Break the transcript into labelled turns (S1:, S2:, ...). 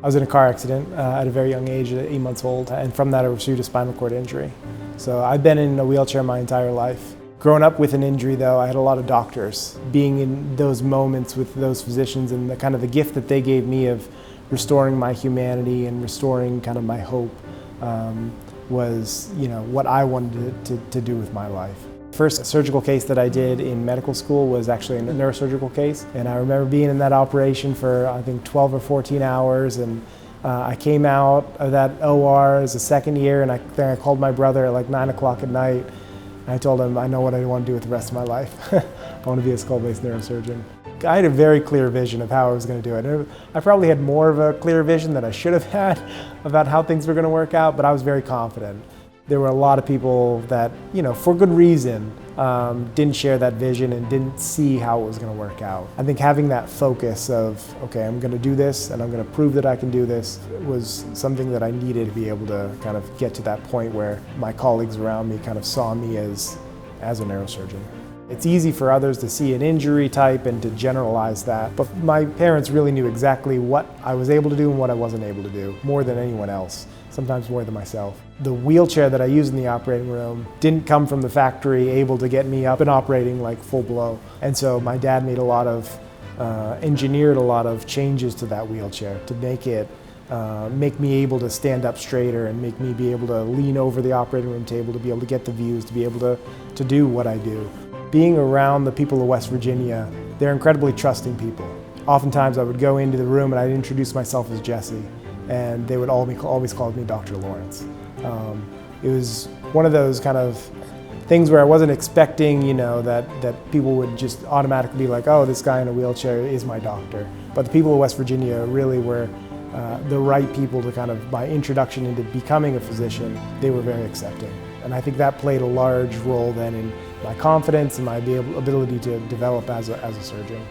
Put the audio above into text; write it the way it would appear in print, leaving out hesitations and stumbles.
S1: I was in a car accident at a very young age, at 8 months old, and from that I received a spinal cord injury. So I've been in a wheelchair my entire life. Growing up with an injury though, I had a lot of doctors. Being in those moments with those physicians and the kind of the gift that they gave me of restoring my humanity and restoring kind of my hope was, what I wanted to do with my life. First surgical case that I did in medical school was actually a neurosurgical case, and I remember being in that operation for I think 12 or 14 hours, and I came out of that OR as a second year, and I called my brother at like 9 o'clock at night, and I told him I know what I want to do with the rest of my life. I want to be a skull-based neurosurgeon. I had a very clear vision of how I was going to do it. I probably had more of a clear vision than I should have had about how things were going to work out, but I was very confident. There were a lot of people that, for good reason, didn't share that vision and didn't see how it was going to work out. I think having that focus of, okay, I'm going to do this and I'm going to prove that I can do this was something that I needed to be able to kind of get to that point where my colleagues around me kind of saw me as a neurosurgeon. It's easy for others to see an injury type and to generalize that, but my parents really knew exactly what I was able to do and what I wasn't able to do, more than anyone else, sometimes more than myself. The wheelchair that I used in the operating room didn't come from the factory able to get me up and operating like full blow. And so my dad made engineered a lot of changes to that wheelchair to make me able to stand up straighter and make me be able to lean over the operating room table to be able to get the views, to be able to do what I do. Being around the people of West Virginia, they're incredibly trusting people. Oftentimes I would go into the room and I'd introduce myself as Jesse, and they would always call me Dr. Lawrence. It was one of those kind of things where I wasn't expecting, that people would just automatically be like, oh, this guy in a wheelchair is my doctor. But the people of West Virginia really were the right people to kind of, my introduction into becoming a physician, they were very accepting. And I think that played a large role then in my confidence and my ability to develop as a surgeon.